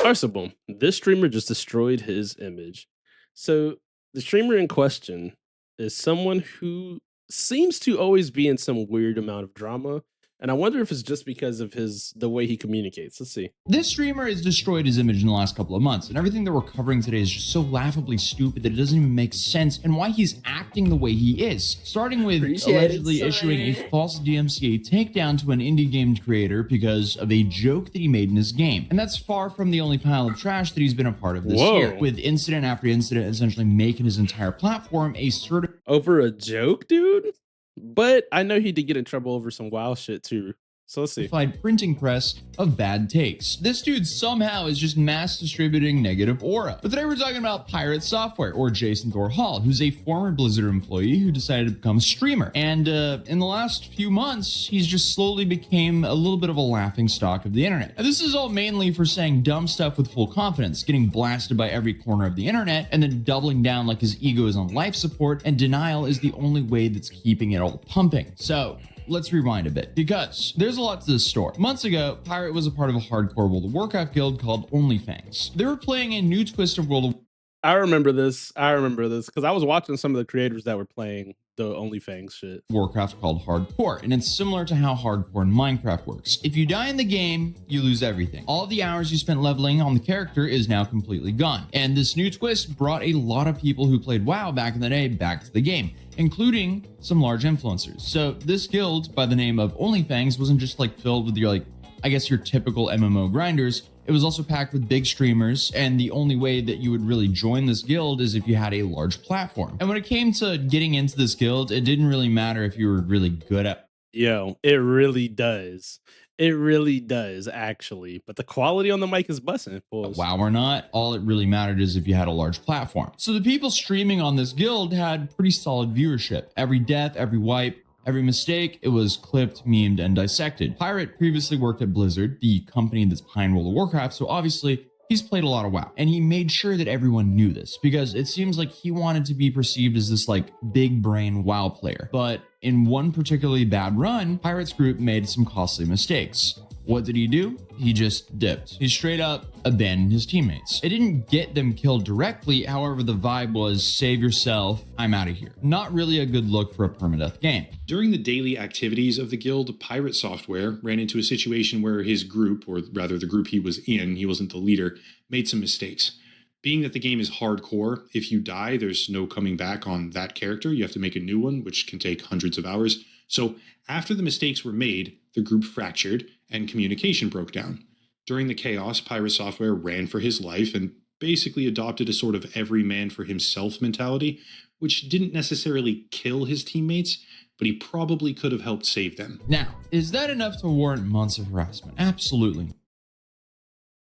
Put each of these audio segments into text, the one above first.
Possible. This streamer just destroyed his image. So the streamer in question is someone who seems to always be in some weird amount of drama, and I wonder if it's just because of the way he communicates. Let's see. This streamer has destroyed his image in the last couple of months, and everything that we're covering today is just so laughably stupid that it doesn't even make sense, and why he's acting the way he is. Starting with allegedly issuing a false DMCA takedown to an indie game creator because of a joke that he made in his game. And that's far from the only pile of trash that he's been a part of this year, with incident after incident essentially making his entire platform a certified Over a joke, dude? But I know he did get in trouble over some wild shit too. So let's see. printing press of bad takes. This dude somehow is just mass distributing negative aura. But today we're talking about Pirate Software, or Jason Thor Hall, who's a former Blizzard employee who decided to become a streamer. And in the last few months, he's just slowly became a little bit of a laughing stock of the internet. Now, this is all mainly for saying dumb stuff with full confidence, getting blasted by every corner of the internet, and then doubling down like his ego is on life support, and denial is the only way that's keeping it all pumping. So let's rewind a bit, because there's a lot to this story. Months ago, Pirate was a part of a hardcore World of Warcraft guild called OnlyFangs. They were playing a new twist of World of I remember this because I was watching some of the creators that were playing the OnlyFangs shit. Warcraft called Hardcore, and it's similar to how Hardcore in Minecraft works. If you die in the game, you lose everything. All the hours you spent leveling on the character is now completely gone. And this new twist brought a lot of people who played WoW back in the day back to the game, including some large influencers. So this guild by the name of OnlyFangs wasn't just like filled with your I guess your typical MMO grinders. It was also packed with big streamers, and the only way that you would really join this guild is if you had a large platform. And when it came to getting into this guild, it didn't really matter if you were really good at. Yo, it really does. It really does, actually. But the quality on the mic is busting. WoW or not, all it really mattered is if you had a large platform. So the people streaming on this guild had pretty solid viewership. Every death, every wipe, every mistake, it was clipped, memed, and dissected. Pirate previously worked at Blizzard, the company that's behind World of Warcraft, so obviously he's played a lot of WoW. And he made sure that everyone knew this, because it seems like he wanted to be perceived as this big brain WoW player. But in one particularly bad run, Pirate's group made some costly mistakes. What did he do? He just dipped. He straight up abandoned his teammates. It didn't get them killed directly, however, the vibe was save yourself, I'm out of here. Not really a good look for a permadeath game. During the daily activities of the guild, Pirate Software ran into a situation where his group, or rather the group he was in, he wasn't the leader, made some mistakes. Being that the game is hardcore, if you die, there's no coming back on that character. You have to make a new one, which can take hundreds of hours. So after the mistakes were made, the group fractured and communication broke down. During the chaos, Pirate Software ran for his life and basically adopted a sort of every man for himself mentality, which didn't necessarily kill his teammates, but he probably could have helped save them. Now, is that enough to warrant months of harassment? Absolutely.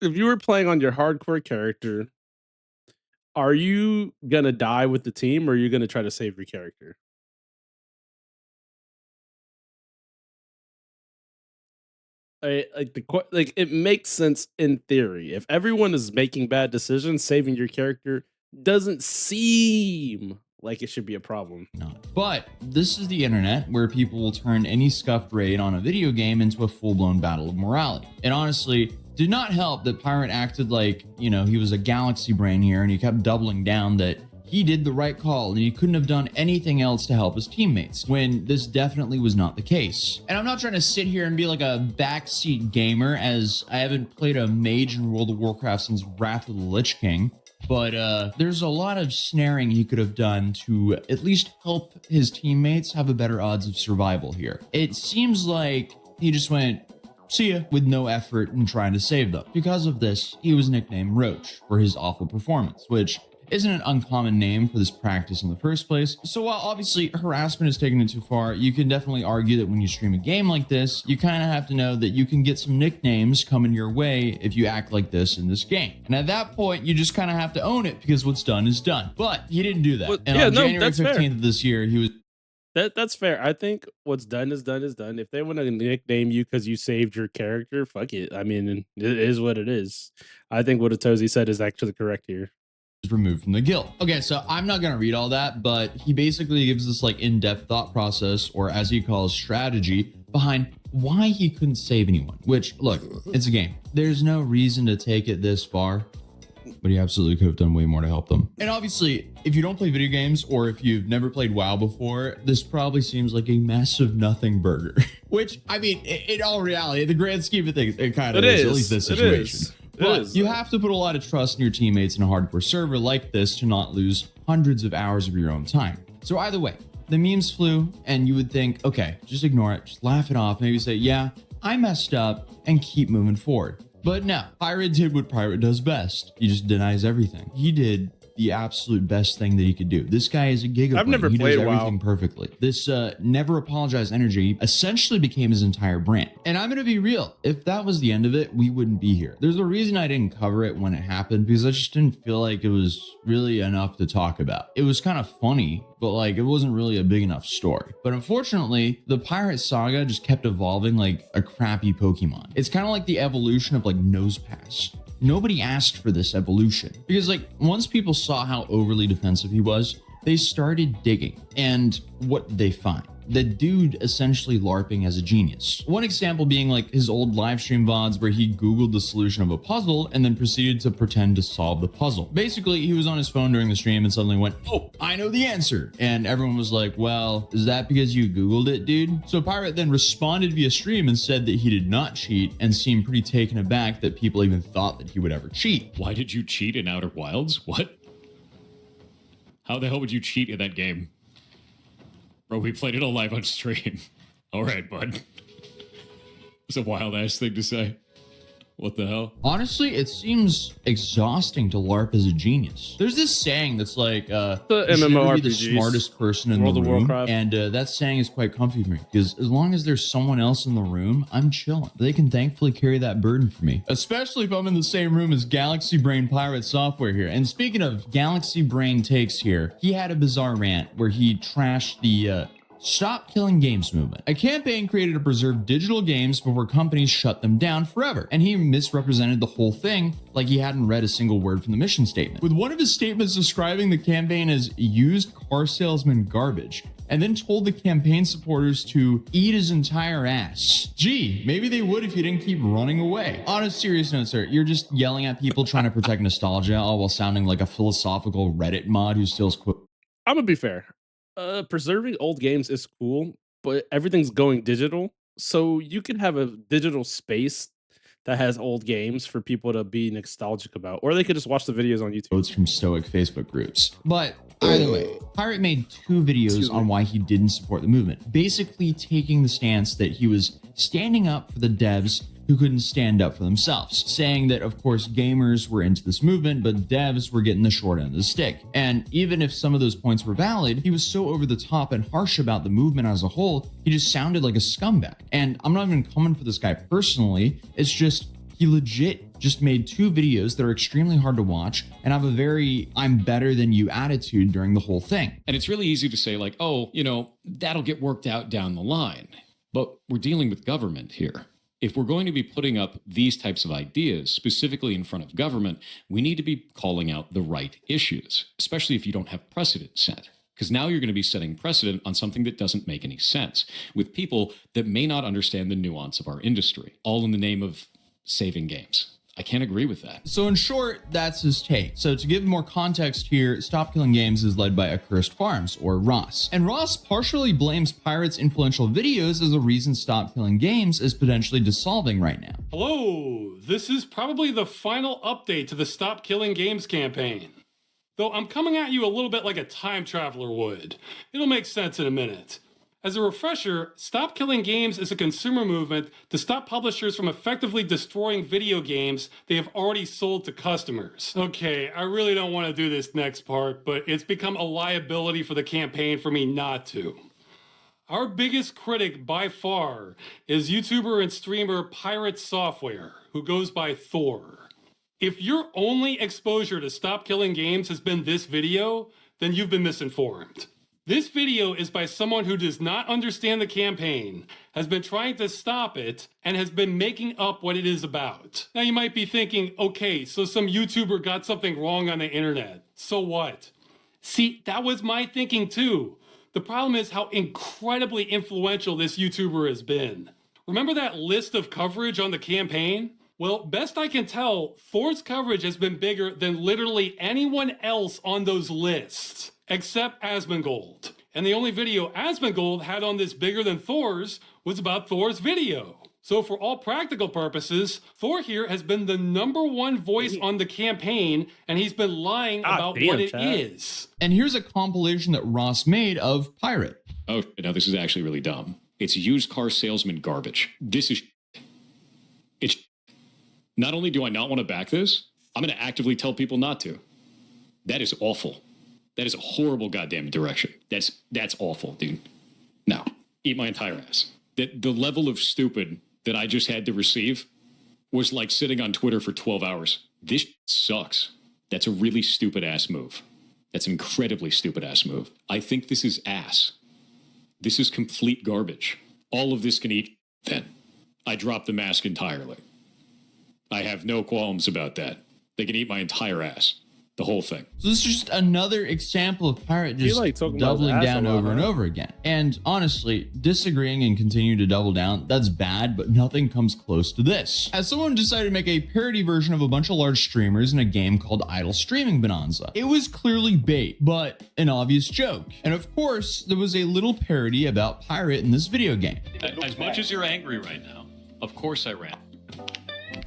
If you were playing on your hardcore character, are you gonna die with the team, or are you gonna try to save your character? It makes sense in theory. If everyone is making bad decisions, saving your character doesn't seem like it should be a problem. But this is the internet, where people will turn any scuffed raid on a video game into a full-blown battle of morality. It honestly did not help that Pirate acted like, he was a galaxy brain here, and he kept doubling down that he did the right call and he couldn't have done anything else to help his teammates, when this definitely was not the case. And I'm not trying to sit here and be like a backseat gamer, as I haven't played a mage in World of Warcraft since Wrath of the Lich King, but there's a lot of snaring he could have done to at least help his teammates have a better odds of survival here. It seems like he just went, see ya, with no effort in trying to save them. Because of this, he was nicknamed Roach for his awful performance, which isn't an uncommon name for this practice in the first place. So while obviously harassment is taking it too far, you can definitely argue that when you stream a game like this, you kind of have to know that you can get some nicknames coming your way if you act like this in this game. And at that point, you just kind of have to own it, because what's done is done. But he didn't do that. And on January 15th of this year, he was... That's fair. I think what's done is done is done. If they want to nickname you because you saved your character, fuck it. I mean, it is what it is. I think what Atozy said is actually correct here. Removed from the guild. Okay, so I'm not gonna read all that, but he basically gives this in-depth thought process, or as he calls strategy, behind why he couldn't save anyone. Which, look, it's a game. There's no reason to take it this far, but he absolutely could have done way more to help them. And obviously, if you don't play video games or if you've never played WoW before, this probably seems like a massive nothing burger. Which, I mean, in all reality, in the grand scheme of things, it kind of is, at least this situation. But you have to put a lot of trust in your teammates in a hardcore server like this to not lose hundreds of hours of your own time. So either way, the memes flew and you would think, okay, just ignore it, just laugh it off, maybe say, yeah, I messed up, and keep moving forward. But no, Pirate did what Pirate does best. He just denies everything. He did the absolute best thing that he could do. This guy is a gigabrain. I've never he played does WoW. everything perfectly. This never apologize energy essentially became his entire brand. And I'm going to be real. If that was the end of it, we wouldn't be here. There's a reason I didn't cover it when it happened, because I just didn't feel like it was really enough to talk about. It was kind of funny, but like it wasn't really a big enough story. But unfortunately, the Pirate Saga just kept evolving like a crappy Pokemon. It's kind of like the evolution of like Nosepass. Nobody asked for this evolution because like once people saw how overly defensive he was, they started digging. And what did they find? The dude essentially LARPing as a genius. One example being like his old live stream VODs where he Googled the solution of a puzzle and then proceeded to pretend to solve the puzzle. Basically, he was on his phone during the stream and suddenly went, oh, I know the answer. And everyone was like, well, is that because you Googled it, dude? So Pirate then responded via stream and said that he did not cheat and seemed pretty taken aback that people even thought that he would ever cheat. Why did you cheat in Outer Wilds? What? How the hell would you cheat in that game? Bro, we played it all live on stream. All right, bud. It's a wild-ass thing to say. What the hell? Honestly, it seems exhausting to LARP as a genius. There's this saying that's like, The you should never be the MMORPGs. smartest person in World the of room. Warcraft. And that saying is quite comfy for me because as long as there's someone else in the room, I'm chilling. They can thankfully carry that burden for me, especially if I'm in the same room as Galaxy Brain Pirate Software here. And speaking of Galaxy Brain takes here, he had a bizarre rant where he trashed the Stop Killing Games movement, a campaign created to preserve digital games before companies shut them down forever. And he misrepresented the whole thing like he hadn't read a single word from the mission statement, with one of his statements describing the campaign as used car salesman garbage, and then told the campaign supporters to eat his entire ass. Gee, maybe they would if you didn't keep running away. On a serious note, sir, you're just yelling at people trying to protect nostalgia all while sounding like a philosophical Reddit mod who steals quotes. I'm gonna be fair. Preserving old games is cool, but everything's going digital. So you can have a digital space that has old games for people to be nostalgic about, or they could just watch the videos on YouTube. From stoic Facebook groups. But either way, Pirate made 2 videos on why he didn't support the movement, basically taking the stance that he was standing up for the devs who couldn't stand up for themselves, saying that of course gamers were into this movement, but devs were getting the short end of the stick. And even if some of those points were valid, he was so over the top and harsh about the movement as a whole, he just sounded like a scumbag. And I'm not even coming for this guy personally, it's just he legit just made 2 videos that are extremely hard to watch and have a very I'm better than you attitude during the whole thing. And it's really easy to say like, oh, that'll get worked out down the line. But we're dealing with government here. If we're going to be putting up these types of ideas, specifically in front of government, we need to be calling out the right issues, especially if you don't have precedent set. Because now you're going to be setting precedent on something that doesn't make any sense with people that may not understand the nuance of our industry, all in the name of saving games. I can't agree with that. So in short, that's his take. So to give more context here, Stop Killing Games is led by Accursed Farms, or Ross. And Ross partially blames Pirate's influential videos as the reason Stop Killing Games is potentially dissolving right now. Hello, this is probably the final update to the Stop Killing Games campaign. Though I'm coming at you a little bit like a time traveler would. It'll make sense in a minute. As a refresher, Stop Killing Games is a consumer movement to stop publishers from effectively destroying video games they have already sold to customers. Okay, I really don't want to do this next part, but it's become a liability for the campaign for me not to. Our biggest critic by far is YouTuber and streamer Pirate Software, who goes by Thor. If your only exposure to Stop Killing Games has been this video, then you've been misinformed. This video is by someone who does not understand the campaign, has been trying to stop it, and has been making up what it is about. Now you might be thinking, okay, so some YouTuber got something wrong on the internet. So what? See, that was my thinking too. The problem is how incredibly influential this YouTuber has been. Remember that list of coverage on the campaign? Well, best I can tell, Thor's coverage has been bigger than literally anyone else on those lists, except Asmongold. And the only video Asmongold had on this bigger than Thor's was about Thor's video. So for all practical purposes, Thor here has been the #1 voice on the campaign, and he's been lying about what it is. And here's a compilation that Ross made of Pirate. Oh, now this is actually really dumb. It's used car salesman garbage. This is it's not only do I not want to back this, I'm going to actively tell people not to. That is awful. That is a horrible goddamn direction. That's awful, dude. Now, eat my entire ass. The level of stupid that I just had to receive was like sitting on Twitter for 12 hours. This sucks. That's a really stupid ass move. That's an incredibly stupid ass move. I think this is ass. This is complete garbage. All of this can eat then. I drop the mask entirely. I have no qualms about that. They can eat my entire ass. The whole thing. So this is just another example of Pirate just like talking about doubling his ass down a lot, over and huh? over again. And honestly, disagreeing and continuing to double down, that's bad, but nothing comes close to this. As someone decided to make a parody version of a bunch of large streamers in a game called Idle Streaming Bonanza. It was clearly bait, but an obvious joke. And of course, there was a little parody about Pirate in this video game. As much as you're angry right now, of course I ran.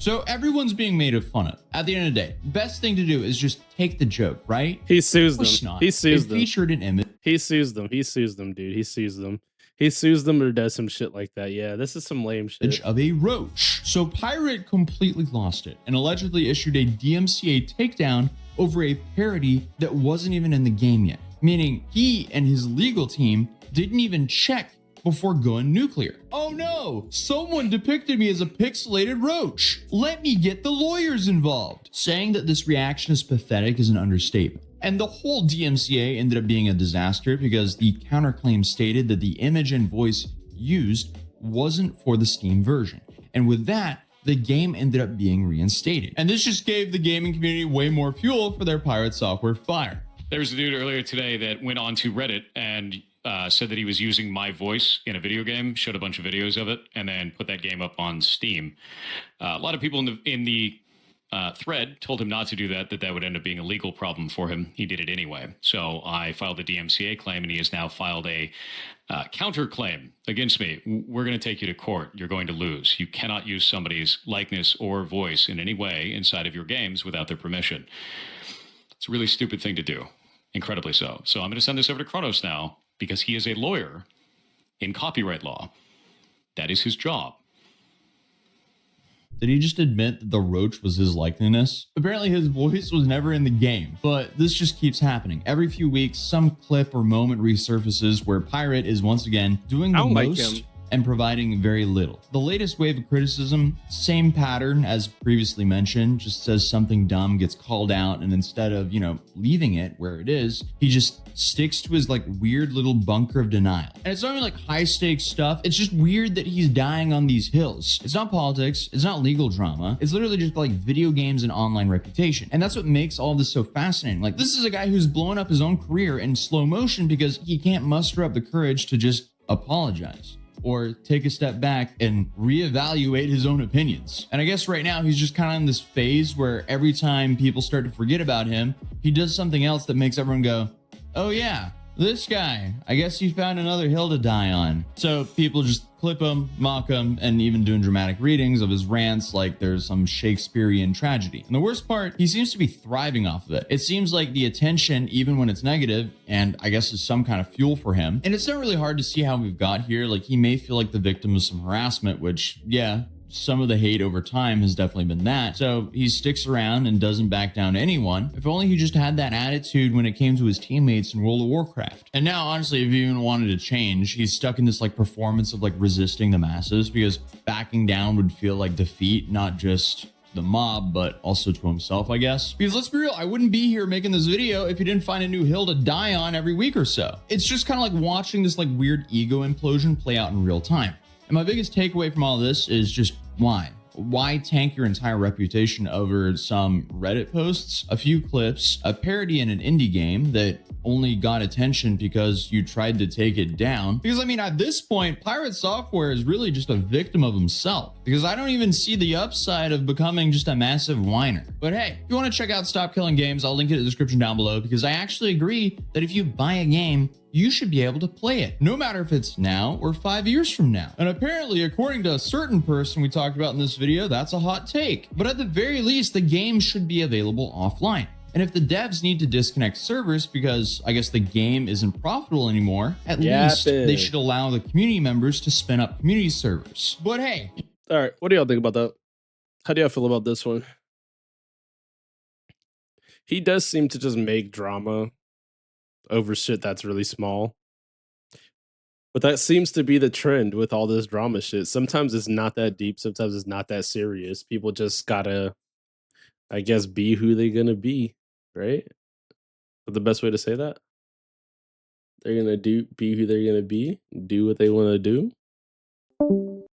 So everyone's being made fun of. At the end of the day, best thing to do is just take the joke, right? He sues Of course them. not. He sues It them. featured an image He sues them. He sues them, dude. He sues them. He sues them or does some shit like that. Yeah, this is some lame shit. of a roach. So Pirate completely lost it and allegedly issued a DMCA takedown over a parody that wasn't even in the game yet. Meaning he and his legal team didn't even check before going nuclear. Oh no, someone depicted me as a pixelated roach. Let me get the lawyers involved. Saying that this reaction is pathetic is an understatement. And the whole DMCA ended up being a disaster because the counterclaim stated that the image and voice used wasn't for the Steam version. And with that, the game ended up being reinstated. And this just gave the gaming community way more fuel for their Pirate Software fire. There was a dude earlier today that went on to Reddit and said that he was using my voice in a video game, showed a bunch of videos of it, and then put that game up on Steam. A lot of people in the thread told him not to do that, that would end up being a legal problem for him. He did it anyway. So I filed a DMCA claim, and he has now filed a counterclaim against me. We're going to take you to court. You're going to lose. You cannot use somebody's likeness or voice in any way inside of your games without their permission. It's a really stupid thing to do. Incredibly so. So I'm going to send this over to Kronos now, because he is a lawyer in copyright law. That is his job. Did he just admit that the roach was his likeness? Apparently his voice was never in the game, but this just keeps happening. Every few weeks, some clip or moment resurfaces where Pirate is once again doing the I don't like most him. and providing very little. The latest wave of criticism, same pattern as previously mentioned, just says something dumb, gets called out, and instead of, leaving it where it is, he just sticks to his weird little bunker of denial. And it's not even high stakes stuff. It's just weird that he's dying on these hills. It's not politics. It's not legal drama. It's literally just video games and online reputation. And that's what makes all this so fascinating. This is a guy who's blowing up his own career in slow motion because he can't muster up the courage to just apologize or take a step back and reevaluate his own opinions. And I guess right now he's just kind of in this phase where every time people start to forget about him, he does something else that makes everyone go, oh yeah, this guy, I guess he found another hill to die on. So people just clip him, mock him, and even doing dramatic readings of his rants like there's some Shakespearean tragedy. And the worst part, he seems to be thriving off of it. It seems like the attention, even when it's negative, and I guess is some kind of fuel for him. And it's not really hard to see how we've got here. He may feel like the victim of some harassment, which, yeah, some of the hate over time has definitely been that. So he sticks around and doesn't back down to anyone. If only he just had that attitude when it came to his teammates in World of Warcraft. And now, honestly, if he even wanted to change, he's stuck in this performance of resisting the masses, because backing down would feel like defeat, not just the mob, but also to himself, I guess. Because let's be real, I wouldn't be here making this video if he didn't find a new hill to die on every week or so. It's just kind of like watching this weird ego implosion play out in real time. And my biggest takeaway from all this is just why? Why tank your entire reputation over some Reddit posts, a few clips, a parody in an indie game that only got attention because you tried to take it down. Because I mean, at this point, Pirate Software is really just a victim of himself, because I don't even see the upside of becoming just a massive whiner. But hey, if you want to check out Stop Killing Games, I'll link it in the description down below, because I actually agree that if you buy a game, you should be able to play it, no matter if it's now or 5 years from now. And apparently, according to a certain person we talked about in this video, that's a hot take. But at the very least, the game should be available offline. And if the devs need to disconnect servers because I guess the game isn't profitable anymore, at least they should allow the community members to spin up community servers. But hey. All right, what do y'all think about that? How do y'all feel about this one? He does seem to just make drama over shit that's really small. But that seems to be the trend with all this drama shit. Sometimes it's not that deep, sometimes it's not that serious. People just gotta, I guess, be who they're gonna be, right? But the best way to say that? They're gonna be who they're gonna be, do what they wanna do.